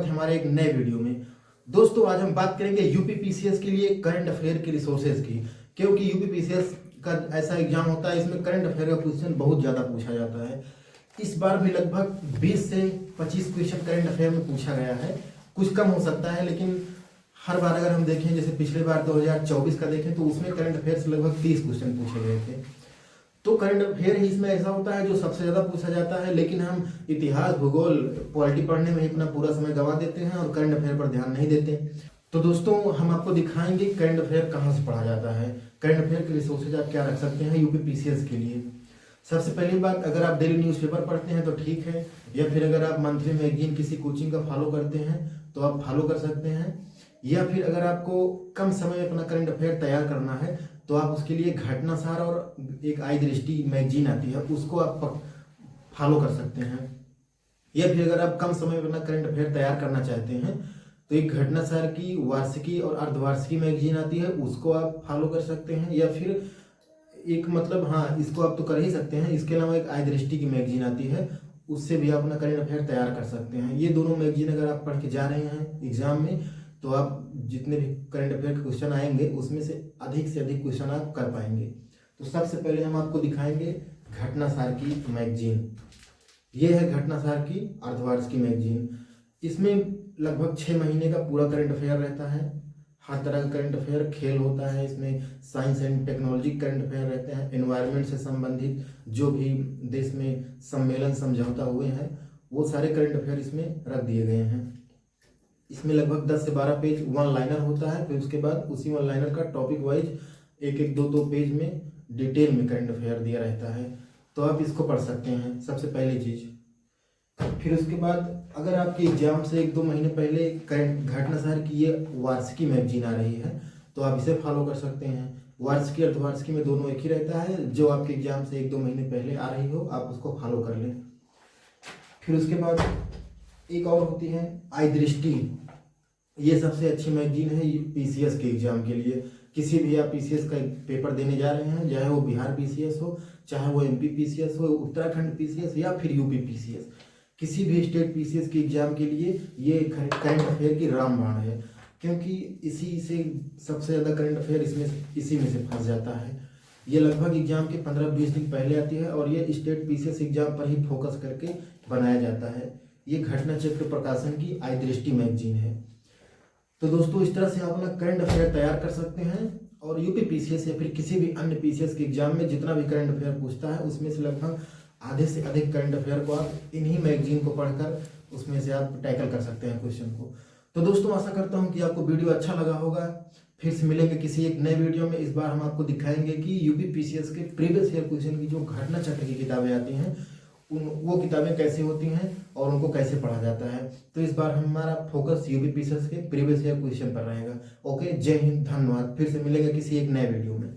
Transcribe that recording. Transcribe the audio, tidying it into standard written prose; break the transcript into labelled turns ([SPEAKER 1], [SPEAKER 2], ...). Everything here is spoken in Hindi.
[SPEAKER 1] है हमारे एक नए वीडियो में। दोस्तों आज हम बात करेंगे यूपी पीसीएस के लिए करंट अफेयर की रिसोर्सेज की, क्योंकि यूपी पीसीएस का ऐसा एग्जाम होता है, इसमें करंट अफेयर का क्वेश्चन बहुत ज़्यादा पूछा जाता है। इस बार भी लगभग 20 से 25 क्वेश्चन करंट अफेयर में पूछा गया है। कुछ कम हो सकता है, लेकिन हर बार अगर हम देखें, जैसे पिछले बार 2024 का देखें तो उसमें करंट अफेयर से लगभग 30 क्वेश्चन पूछे गए थे। तो करंट अफेयर ही इसमें ऐसा होता है जो सबसे ज़्यादा पूछा जाता है, लेकिन हम इतिहास, भूगोल, पॉलिटी पढ़ने में ही अपना पूरा समय गंवा देते हैं और करंट अफेयर पर ध्यान नहीं देते। तो दोस्तों हम आपको दिखाएंगे करंट अफेयर कहाँ से पढ़ा जाता है, करंट अफेयर के रिसोर्सेज आप क्या रख सकते हैं यूपी पीसीएस के लिए। सबसे पहली बात, अगर आप डेली न्यूज़पेपर पढ़ते हैं तो ठीक है, या फिर अगर आप मंथली मैगजीन किसी कोचिंग का फॉलो करते हैं तो आप फॉलो कर सकते हैं, या फिर अगर आपको कम समय में अपना करंट अफेयर तैयार करना है तो आप उसके लिए घटनासार और एक आई दृष्टि मैगजीन आती है उसको आप फॉलो कर सकते हैं। या फिर अगर आप कम समय में अपना करंट अफेयर तैयार करना चाहते हैं तो एक घटनासार की वार्षिकी और अर्धवार्षिकी मैगजीन आती है, उसको आप फॉलो कर सकते हैं। या फिर एक इसको आप तो कर ही सकते हैं, इसके अलावा एक आई दृष्टि की मैगजीन आती है, उससे भी आप अपना करंट अफेयर तैयार कर सकते हैं। ये दोनों मैगजीन अगर आप पढ़ के जा रहे हैं एग्जाम में तो आप जितने भी करंट अफेयर के क्वेश्चन आएंगे उसमें से अधिक क्वेश्चन आप कर पाएंगे। तो सबसे पहले हम आपको दिखाएंगे घटनासार की मैगजीन। ये है घटनासार की अर्धवार्षिकी मैगजीन। इसमें लगभग 6 महीने का पूरा करंट अफेयर रहता है, हर तरह का करंट अफेयर, खेल होता है इसमें, science and technology current affair रहते हैं, एनवायरनमेंट से संबंधित जो भी देश में सम्मेलन समझौता हुए हैं वो सारे करंट अफेयर इसमें रख दिए गए हैं। इसमें लगभग 10 से 12 पेज वन लाइनर होता है, फिर उसके बाद उसी वन लाइनर का टॉपिक वाइज एक दो पेज में डिटेल में करंट अफेयर दिया रहता है, तो आप इसको पढ़ सकते हैं, सबसे पहली चीज़। फिर उसके बाद अगर आपके एग्जाम से 1-2 महीने पहले करंट घटनासार की ये वार्षिकी मैगजीन आ रही है तो आप इसे फॉलो कर सकते हैं। वार्षिकी अर्धवार्षिकी में दोनों एक ही रहता है, जो आपके एग्जाम से 1-2 महीने पहले आ रही हो आप उसको फॉलो कर लें। फिर उसके बाद एक और होती है आई दृष्टि। ये सबसे अच्छी मैगजीन है पीसीएस के एग्जाम के लिए। किसी भी आप पीसीएस का पेपर देने जा रहे हैं, चाहे वो बिहार पीसीएस हो, चाहे वो एमपी पीसीएस हो, उत्तराखंड पीसीएस या फिर यूपी पीसीएस, किसी भी स्टेट पीसीएस के एग्जाम के लिए ये करंट अफेयर की रामबाण है, क्योंकि इसी से सबसे ज़्यादा करंट अफेयर इसी में से फंस जाता है। ये लगभग एग्जाम के 15-20 दिन पहले आती है और ये स्टेट पीसीएस एग्जाम पर ही फोकस करके बनाया जाता है। ये घटना चक्र प्रकाशन की आई दृष्टि मैगजीन है। तो दोस्तों इस तरह से आप अपना करंट अफेयर तैयार कर सकते हैं, और यूपी पीसीएस या फिर किसी भी अन्य पीसीएस के एग्जाम में जितना भी करंट अफेयर पूछता है उसमें से लगभग आधे से अधिक करंट अफेयर को आप इन्हीं मैगजीन को पढ़कर उसमें से आप टैकल कर सकते हैं क्वेश्चन को। तो दोस्तों आशा करता हूं कि आपको वीडियो अच्छा लगा होगा। फिर से मिलेंगे किसी एक नए वीडियो में। इस बार हम आपको दिखाएंगे कि यूपी पीसीएस के प्रीवियस ईयर क्वेश्चन की जो घटना चक्र की किताबें आती हैं वो किताबें कैसे होती हैं और उनको कैसे पढ़ा जाता है। तो इस बार हमारा फोकस यूपी पीसीएस के प्रीवियस ईयर क्वेश्चन पर रहेगा। ओके, जय हिंद, धन्यवाद। फिर से मिलेंगे किसी एक नए वीडियो में।